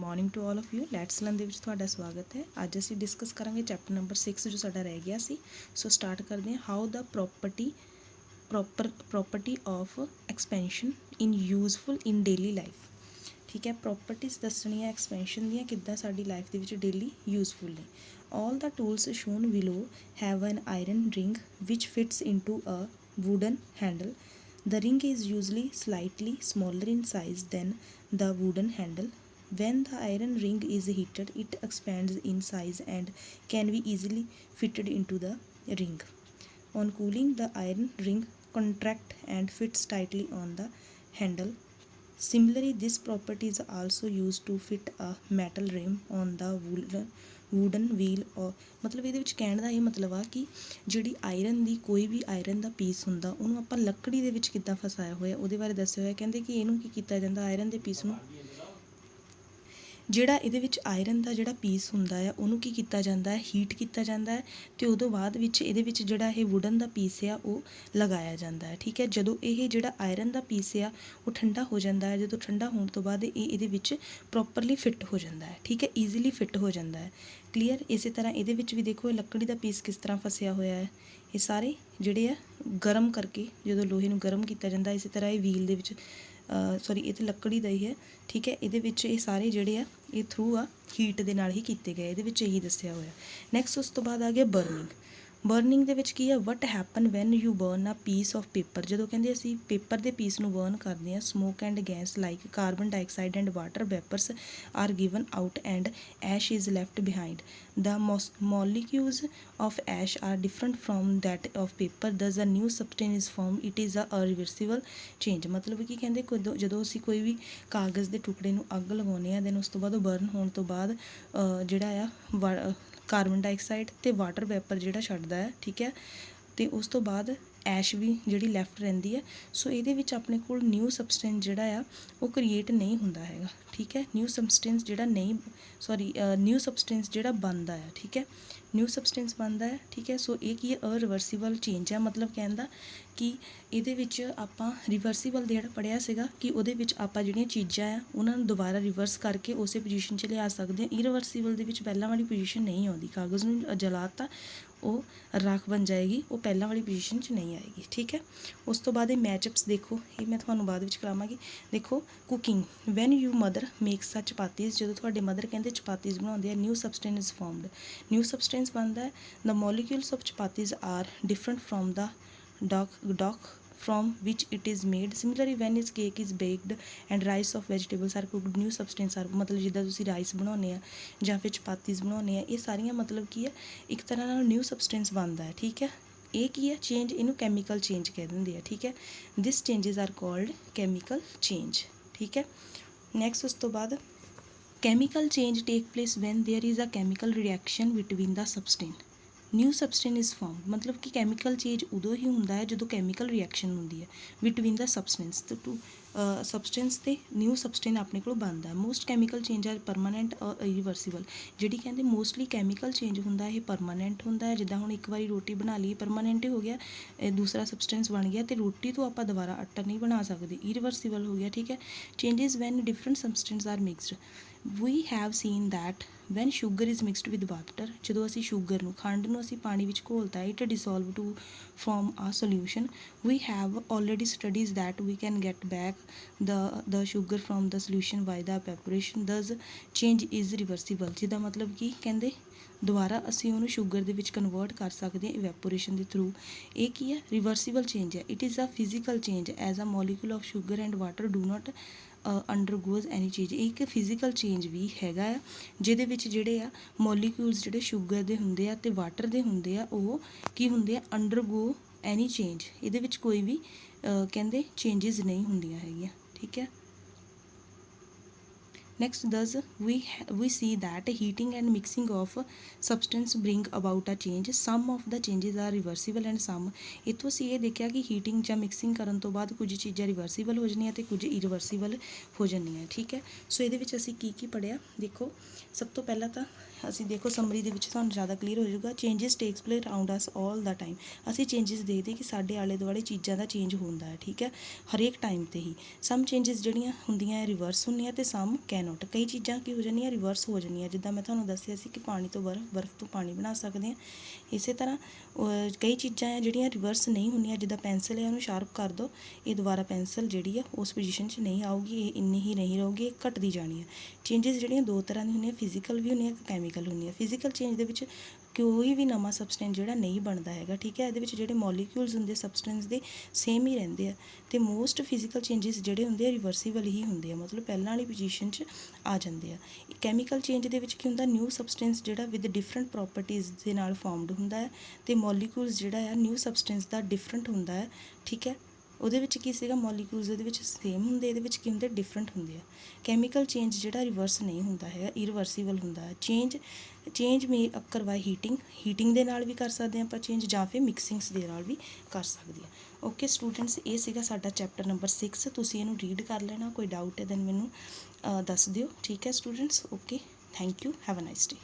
Morning to all of you. Let's learn ਦੇ ਵਿੱਚ ਤੁਹਾਡਾ ਸਵਾਗਤ ਹੈ। ਅੱਜ ਅਸੀਂ ਡਿਸਕਸ ਕਰਾਂਗੇ ਚੈਪਟਰ ਨੰਬਰ 6 ਜੋ ਸਾਡਾ ਰਹਿ ਗਿਆ ਸੀ। ਸੋ ਸਟਾਰਟ ਕਰਦੇ ਹਾਂ। How the property of expansion in useful in daily life. ਠੀਕ ਹੈ, ਪ੍ਰੋਪਰਟੀਜ਼ ਦੱਸਣੀਆਂ ਐਕਸਪੈਂਸ਼ਨ ਦੀਆਂ ਕਿੱਦਾਂ ਸਾਡੀ ਲਾਈਫ ਦੇ ਵਿੱਚ ਡੇਲੀ ਯੂਜ਼ਫੁਲ ਨੇ। All the tools shown below have an iron ring which fits into a wooden handle. The ring is usually slightly smaller in size than the wooden handle. When the iron ring is heated, it expands in size and can be easily fitted into the ring. On cooling, the iron ring contracts and fits tightly on the handle. Similarly, this property is also used to fit a metal rim on the wooden wheel or ਮਤਲਬ ਇਹਦੇ ਵਿੱਚ ਕਹਿਣ ਦਾ ਇਹ ਮਤਲਬ ਆ ਕਿ ਜਿਹੜੀ iron ਦੀ ਕੋਈ ਵੀ ਆਇਰਨ ਦਾ ਪੀਸ ਹੁੰਦਾ ਉਹਨੂੰ ਆਪਾਂ ਲੱਕੜੀ ਦੇ ਵਿੱਚ ਕਿੱਦਾਂ ਫਸਾਇਆ ਹੋਇਆ ਉਹਦੇ ਬਾਰੇ ਦੱਸਿਆ ਹੋਇਆ। ਕਹਿੰਦੇ ਕਿ ਇਹਨੂੰ ਕੀ ਕੀਤਾ ਜਾਂਦਾ, ਆਇਰਨ ਦੇ ਪੀਸ ਨੂੰ ਜਿਹੜਾ ਇਹਦੇ ਵਿੱਚ ਆਇਰਨ ਦਾ ਜਿਹੜਾ ਪੀਸ ਹੁੰਦਾ ਆ ਉਹਨੂੰ ਕੀ ਕੀਤਾ ਜਾਂਦਾ ਹੈ, ਹੀਟ ਕੀਤਾ ਜਾਂਦਾ ਹੈ ਅਤੇ ਉਦੋਂ ਬਾਅਦ ਵਿੱਚ ਇਹਦੇ ਵਿੱਚ ਜਿਹੜਾ ਇਹ ਵੁਡਨ ਦਾ ਪੀਸ ਆ ਉਹ ਲਗਾਇਆ ਜਾਂਦਾ ਹੈ। ਠੀਕ ਹੈ, ਜਦੋਂ ਇਹ ਜਿਹੜਾ ਆਇਰਨ ਦਾ ਪੀਸ ਆ ਉਹ ਠੰਡਾ ਹੋ ਜਾਂਦਾ ਹੈ, ਜਦੋਂ ਠੰਡਾ ਹੋਣ ਤੋਂ ਬਾਅਦ ਇਹ ਇਹਦੇ ਵਿੱਚ ਪ੍ਰੋਪਰਲੀ ਫਿੱਟ ਹੋ ਜਾਂਦਾ ਹੈ। ਠੀਕ ਹੈ, ਈਜ਼ੀਲੀ ਫਿੱਟ ਹੋ ਜਾਂਦਾ ਹੈ। ਕਲੀਅਰ। ਇਸੇ ਤਰ੍ਹਾਂ ਇਹਦੇ ਵਿੱਚ ਵੀ ਦੇਖੋ ਇਹ ਲੱਕੜੀ ਦਾ ਪੀਸ ਕਿਸ ਤਰ੍ਹਾਂ ਫਸਿਆ ਹੋਇਆ ਹੈ। ਇਹ ਸਾਰੇ ਜਿਹੜੇ ਆ ਗਰਮ ਕਰਕੇ ਜਦੋਂ ਲੋਹੇ ਨੂੰ ਗਰਮ ਕੀਤਾ ਜਾਂਦਾ, ਇਸੇ ਤਰ੍ਹਾਂ ਇਹ ਵੀਲ ਦੇ ਵਿੱਚ ਸੌਰੀ ਇਹ ਤਾਂ ਲੱਕੜੀ ਦਾ ਹੀ ਹੈ। ਠੀਕ ਹੈ, ਇਹਦੇ ਵਿੱਚ ਇਹ ਸਾਰੇ ਜਿਹੜੇ ਆ ਇਹ ਥਰੂ ਆ ਹੀਟ ਦੇ ਨਾਲ ਹੀ ਕੀਤੇ ਗਏ, ਇਹਦੇ ਵਿੱਚ ਇਹੀ ਦੱਸਿਆ ਹੋਇਆ। ਨੈਕਸਟ ਉਸ ਤੋਂ ਬਾਅਦ ਆ ਗਿਆ ਬਰਨਿੰਗ। ਬਰਨਿੰਗ ਦੇ ਵਿੱਚ ਕੀ ਆ, what happen when you burn a piece of paper. ਜਦੋਂ ਕਹਿੰਦੇ ਅਸੀਂ ਪੇਪਰ ਦੇ ਪੀਸ ਨੂੰ ਬਰਨ ਕਰਦੇ ਹਾਂ, smoke and gas like carbon dioxide and water vapours are given out and ash is left behind. The molecules of ash are different from that of paper, thus a new substance is formed. It is a irreversible change. ਮਤਲਬ ਕੀ ਕਹਿੰਦੇ, ਜਦੋਂ ਅਸੀਂ ਕੋਈ ਵੀ ਕਾਗਜ਼ ਦੇ ਟੁਕੜੇ ਨੂੰ ਅੱਗ ਲਗਾਉਂਦੇ ਹਾਂ ਦੈਨ ਉਸ ਤੋਂ ਬਾਅਦ ਉਹ ਬਰਨ ਹੋਣ ਤੋਂ ਬਾਅਦ ਜਿਹੜਾ ਆ ਕਾਰਬਨ ਡਾਈਆਕਸਾਈਡ ਅਤੇ ਵਾਟਰ ਵੈਪਰ ਜਿਹੜਾ ਛੱਡਦਾ ਹੈ। ਠੀਕ ਹੈ, ਅਤੇ ਉਸ ਤੋਂ ਬਾਅਦ ਐਸ਼ ਵੀ ਜਿਹੜੀ ਲੈਫਟ ਰਹਿੰਦੀ ਹੈ। ਸੋ ਇਹਦੇ ਵਿੱਚ ਆਪਣੇ ਕੋਲ ਨਿਊ ਸਬਸਟੈਂਸ ਜਿਹੜਾ ਆ ਉਹ ਕ੍ਰੀਏਟ ਨਹੀਂ ਹੁੰਦਾ ਹੈਗਾ। ਠੀਕ ਹੈ, ਨਿਊ ਸਬਸਟੈਂਸ ਜਿਹੜਾ ਨਿਊ ਸਬਸਟੈਂਸ ਜਿਹੜਾ ਬਣਦਾ ਆ। ਠੀਕ ਹੈ, ਨਿਊ ਸਬਸਟੈਂਸ ਬਣਦਾ ਹੈ। ਠੀਕ ਹੈ, ਸੋ ਇਹ ਕੀ ਹੈ, ਅਰਿਵਰਸੀਬਲ ਚੇਂਜ ਹੈ। ਮਤਲਬ ਕਹਿੰਦਾ ਕਿ ਇਹਦੇ ਵਿੱਚ ਆਪਾਂ ਰਿਵਰਸੀਬਲ ਜਿਹੜਾ ਪੜ੍ਹਿਆ ਸੀਗਾ ਕਿ ਉਹਦੇ ਵਿੱਚ ਆਪਾਂ ਜਿਹੜੀਆਂ ਚੀਜ਼ਾਂ ਆ ਉਹਨਾਂ ਨੂੰ ਦੁਬਾਰਾ ਰਿਵਰਸ ਕਰਕੇ ਉਸੇ ਪੋਜੀਸ਼ਨ 'ਚ ਲਿਆ ਸਕਦੇ ਹਾਂ। ਇਰੀਵਰਸੀਬਲ ਦੇ ਵਿੱਚ ਪਹਿਲਾਂ ਵਾਲੀ ਪੋਜੀਸ਼ਨ ਨਹੀਂ ਆਉਂਦੀ। ਕਾਗਜ਼ ਨੂੰ ਜਲਾਤਾ ਉਹ ਰਾਖ ਬਣ ਜਾਏਗੀ, ਉਹ ਪਹਿਲਾਂ ਵਾਲੀ ਪੋਜੀਸ਼ਨ 'ਚ ਨਹੀਂ ਆਏਗੀ। ਠੀਕ ਹੈ, ਉਸ ਤੋਂ ਬਾਅਦ ਇਹ ਮੈਚਅਪਸ ਦੇਖੋ, ਇਹ ਮੈਂ ਤੁਹਾਨੂੰ ਬਾਅਦ ਵਿੱਚ ਕਰਾਵਾਂਗੀ। ਦੇਖੋ cooking, when you mother makes a chapatis. ਜਦੋਂ ਤੁਹਾਡੇ ਮਦਰ ਕਹਿੰਦੇ ਚਪਾਤੀਜ਼ ਬਣਾਉਂਦੇ ਆ, new substance is formed, new substance ਬਣਦਾ ਹੈ। The molecules of chapatis are different from the dough from which it is made. Similarly, when its cake is baked and rice of vegetables are cooked, new substance are ਮਤਲਬ ਜਿੱਦਾਂ ਤੁਸੀਂ rice ਬਣਾਉਂਦੇ ਆ ਜਾਂ ਫਿਰ ਚਪਾਤੀਜ਼ ਬਣਾਉਂਦੇ ਆ, ਇਹ ਸਾਰੀਆਂ ਮਤਲਬ ਕੀ ਹੈ, ਇੱਕ ਤਰ੍ਹਾਂ ਨਾਲ ਨਿਊ ਸਬਸਟੈਂਸ ਬਣਦਾ ਹੈ। ਠੀਕ ਹੈ, ਇਹ ਕੀ ਹੈ ਚੇਂਜ, ਇਹਨੂੰ ਕੈਮੀਕਲ ਚੇਂਜ ਕਹਿ ਦਿੰਦੇ ਆ। ਠੀਕ ਹੈ, this changes are called chemical change. ਠੀਕ ਹੈ, ਨੈਕਸਟ ਉਸ ਤੋਂ ਬਾਅਦ chemical change take place when there is a chemical reaction between the substance. New substance is formed, ਮਤਲਬ ਕਿ ਕੈਮੀਕਲ ਚੇਂਜ ਉਦੋਂ ਹੀ ਹੁੰਦਾ ਹੈ ਜਦੋਂ ਕੈਮੀਕਲ ਰਿਐਕਸ਼ਨ ਹੁੰਦੀ ਹੈ between the substance two substance ਅਤੇ ਨਿਊ ਸਬਸਟੈਂਸ ਆਪਣੇ ਕੋਲ ਬਣਦਾ ਹੈ। Most chemical change are permanent ਔਰ ਇਰੀਵਰਸੀਬਲ। ਜਿਹੜੀ ਕਹਿੰਦੇ ਮੋਸਟਲੀ ਕੈਮੀਕਲ ਚੇਂਜ ਹੁੰਦਾ ਇਹ ਪਰਮਾਨੈਂਟ ਹੁੰਦਾ ਹੈ। ਜਿੱਦਾਂ ਹੁਣ ਇੱਕ ਵਾਰੀ ਰੋਟੀ ਬਣਾ ਲਈ, ਪਰਮਾਨੈਂਟ ਹੀ ਹੋ ਗਿਆ, ਦੂਸਰਾ ਸਬਸਟੈਂਸ ਬਣ ਗਿਆ ਅਤੇ ਰੋਟੀ ਤੋਂ ਆਪਾਂ ਦੁਬਾਰਾ ਆਟਾ ਨਹੀਂ ਬਣਾ ਸਕਦੇ, ਇਰੀਵਰਸੀਬਲ ਹੋ ਗਿਆ। ਠੀਕ ਹੈ, changes when different substance are mixed. We have seen that when sugar is mixed with water, ਜਦੋਂ ਅਸੀਂ ਸ਼ੂਗਰ ਨੂੰ, ਖੰਡ ਨੂੰ ਅਸੀਂ ਪਾਣੀ ਵਿੱਚ ਘੋਲਤਾ, it dissolve to form a solution. We have already studies that we can get back the sugar from the solution by the evaporation, thus change is reversible. ਜਿਹਦਾ ਮਤਲਬ ਕਿ ਕਹਿੰਦੇ ਦੁਬਾਰਾ ਅਸੀਂ ਉਹਨੂੰ ਸ਼ੂਗਰ ਦੇ ਵਿੱਚ ਕਨਵਰਟ ਕਰ ਸਕਦੇ ਹਾਂ ਇਵੈਪੋਰੇਸ਼ਨ ਦੇ ਥਰੂ। ਇਹ ਕੀ ਹੈ, ਰਿਵਰਸੀਬਲ ਚੇਂਜ ਹੈ। It is a physical change as a molecule of sugar and water do not undergoes any change. ਇਹ ਇੱਕ ਫਿਜ਼ੀਕਲ ਚੇਂਜ ਵੀ ਹੈਗਾ ਆ ਜਿਹਦੇ ਵਿੱਚ ਜਿਹੜੇ ਆ ਮੋਲੀਕਿਊਲਸ ਜਿਹੜੇ ਸ਼ੂਗਰ ਦੇ ਹੁੰਦੇ ਆ ਅਤੇ ਵਾਟਰ ਦੇ ਹੁੰਦੇ ਆ ਉਹ ਕੀ ਹੁੰਦੇ ਆ, ਅੰਡਰਗੋ ਐਨੀ ਚੇਂਜ। ਇਹਦੇ ਵਿੱਚ ਕੋਈ ਵੀ ਕਹਿੰਦੇ ਚੇਂਜਸ ਨਹੀਂ ਹੁੰਦੀਆਂ ਹੈਗੀਆਂ। ਠੀਕ ਹੈ, next thus we see that heating and mixing of substance bring about a change. Some of the changes are reversible and some ਇੱਥੋਂ ਅਸੀਂ ਇਹ ਦੇਖਿਆ ਕਿ ਹੀਟਿੰਗ ਜਾਂ ਮਿਕਸਿੰਗ ਕਰਨ ਤੋਂ ਬਾਅਦ ਕੁਝ ਚੀਜ਼ਾਂ ਰਿਵਰਸੀਬਲ ਹੋ ਜਾਂਦੀਆਂ ਅਤੇ ਕੁਝ ਇਰੀਵਰਸੀਬਲ ਹੋ ਜਾਂਦੀਆਂ। ਠੀਕ ਹੈ, ਸੋ ਇਹਦੇ ਵਿੱਚ ਅਸੀਂ ਕੀ ਪੜ੍ਹਿਆ, ਦੇਖੋ ਸਭ ਤੋਂ ਪਹਿਲਾਂ ਤਾਂ ਅਸੀਂ ਦੇਖੋ ਸਮਰੀ ਦੇ ਵਿੱਚ ਤੁਹਾਨੂੰ ਜ਼ਿਆਦਾ ਕਲੀਅਰ ਹੋ ਜਾਊਗਾ। ਚੇਂਜਸ ਟੇਕਸ ਪਲੇ ਅਰਾਊਂਡ ਅਸ ਆਲ ਦਾ ਟਾਈਮ। ਅਸੀਂ ਚੇਂਜਸ ਦੇਖਦੇ ਕਿ ਸਾਡੇ ਆਲੇ ਦੁਆਲੇ ਚੀਜ਼ਾਂ ਦਾ ਚੇਂਜ ਹੁੰਦਾ ਹੈ। ਠੀਕ ਹੈ, ਹਰੇਕ ਟਾਈਮ 'ਤੇ ਹੀ। ਸਮ ਚੇਂਜਸ ਜਿਹੜੀਆਂ ਹੁੰਦੀਆਂ ਰਿਵਰਸ ਹੁੰਦੀਆਂ ਅਤੇ ਸਮ ਕੈਨ ਕੈਨੋਟ। ਕਈ ਚੀਜ਼ਾਂ ਕੀ ਹੋ ਜਾਂਦੀਆਂ ਰਿਵਰਸ ਹੋ ਜਾਂਦੀਆਂ, ਜਿੱਦਾਂ ਮੈਂ ਤੁਹਾਨੂੰ ਦੱਸਿਆ ਸੀ ਕਿ ਪਾਣੀ ਤੋਂ ਬਰਫ਼, ਬਰਫ਼ ਤੋਂ ਪਾਣੀ ਬਣਾ ਸਕਦੇ ਹਾਂ। ਇਸੇ ਤਰ੍ਹਾਂ ਕਈ ਚੀਜ਼ਾਂ ਹੈ ਜਿਹੜੀਆਂ ਰਿਵਰਸ ਨਹੀਂ ਹੁੰਦੀਆਂ, ਜਿੱਦਾਂ ਪੈਨਸਿਲ ਹੈ ਉਹਨੂੰ ਸ਼ਾਰਪ ਕਰ ਦਿਓ, ਇਹ ਦੁਬਾਰਾ ਪੈਨਸਿਲ ਜਿਹੜੀ ਆ ਉਸ ਪੋਜੀਸ਼ਨ 'ਚ ਨਹੀਂ ਆਊਗੀ, ਇਹ ਇੰਨੀ ਹੀ ਨਹੀਂ ਰਹੂਗੀ, ਇਹ ਘਟਦੀ ਜਾਣੀ ਹੈ। ਚੇਂਜਸ ਜਿਹੜੀਆਂ ਦੋ ਤਰ੍ਹਾਂ ਦੀਆਂ ਹੁੰਦੀਆਂ, ਫਿਜ਼ੀਕਲ ਵੀ ਹੁੰਦੀਆਂ, ਕੈਮੀਕਲ ਹੁੰਦੀਆਂ। ਫਿਜ਼ੀਕਲ ਚੇਂਜ ਦੇ ਵਿੱਚ ਕੋਈ ਵੀ ਨਵਾਂ ਸਬਸਟੈਂਸ ਜਿਹੜਾ ਨਹੀਂ ਬਣਦਾ ਹੈਗਾ, ਠੀਕ ਹੈ। ਇਹਦੇ ਵਿੱਚ ਜਿਹੜੇ ਮੋਲੀਕਿਊਲਸ ਹੁੰਦੇ ਸਬਸਟੈਂਸ ਦੇ ਸੇਮ ਹੀ ਰਹਿੰਦੇ ਆ, ਅਤੇ ਮੋਸਟ ਫਿਜ਼ੀਕਲ ਚੇਂਜਸ ਜਿਹੜੇ ਹੁੰਦੇ ਆ ਰਿਵਰਸੀਬਲ ਹੀ ਹੁੰਦੇ ਆ, ਮਤਲਬ ਪਹਿਲਾਂ ਵਾਲੀ ਪੋਜੀਸ਼ਨ 'ਚ ਆ ਜਾਂਦੇ ਆ। ਕੈਮੀਕਲ ਚੇਂਜ ਦੇ ਵਿੱਚ ਕੀ ਹੁੰਦਾ, ਨਿਊ ਸਬਸਟੈਂਸ ਜਿਹੜਾ ਵਿਦ ਡਿਫਰੈਂਟ ਪ੍ਰੋਪਰਟੀਜ਼ ਦੇ ਨਾਲ ਫਾਰਮਡ ਹੁੰਦਾ ਹੈ, ਅਤੇ ਮੋਲੀਕਿਊਲਸ ਜਿਹੜਾ ਆ ਨਿਊ ਸਬਸਟੈਂਸ ਦਾ ਡਿਫਰੈਂਟ ਹੁੰਦਾ ਹੈ, ਠੀਕ ਹੈ। ਉਹਦੇ ਵਿੱਚ ਕੀ ਸੀਗਾ, ਮੋਲੀਕਿਊਲਸ ਇਹਦੇ ਵਿੱਚ ਸੇਮ ਹੁੰਦੇ, ਇਹਦੇ ਵਿੱਚ ਕੀ ਹੁੰਦੇ, ਡਿਫਰੈਂਟ ਹੁੰਦੇ ਆ। ਕੈਮੀਕਲ ਚੇਂਜ ਜਿਹੜਾ ਰਿਵਰਸ ਨਹੀਂ ਹੁੰਦਾ ਹੈਗਾ, ਇਰੀਵਰਸੀਬਲ ਹੁੰਦਾ ਹੈ। ਚੇਂਜ ਮੇ ਅਕਰ ਬਾਈ ਹੀਟਿੰਗ ਦੇ ਨਾਲ ਵੀ ਕਰ ਸਕਦੇ ਹਾਂ ਆਪਾਂ ਚੇਂਜ, ਜਾਂ ਫਿਰ ਮਿਕਸਿੰਗਸ ਦੇ ਨਾਲ ਵੀ ਕਰ ਸਕਦੇ ਹਾਂ। ਓਕੇ ਸਟੂਡੈਂਟਸ, ਇਹ ਸੀਗਾ ਸਾਡਾ ਚੈਪਟਰ ਨੰਬਰ 6। ਤੁਸੀਂ ਇਹਨੂੰ ਰੀਡ ਕਰ ਲੈਣਾ, ਕੋਈ ਡਾਊਟ ਹੈ ਦੈਨ ਮੈਨੂੰ ਦੱਸ ਦਿਓ, ਠੀਕ ਹੈ students. Okay, thank you, have a nice day.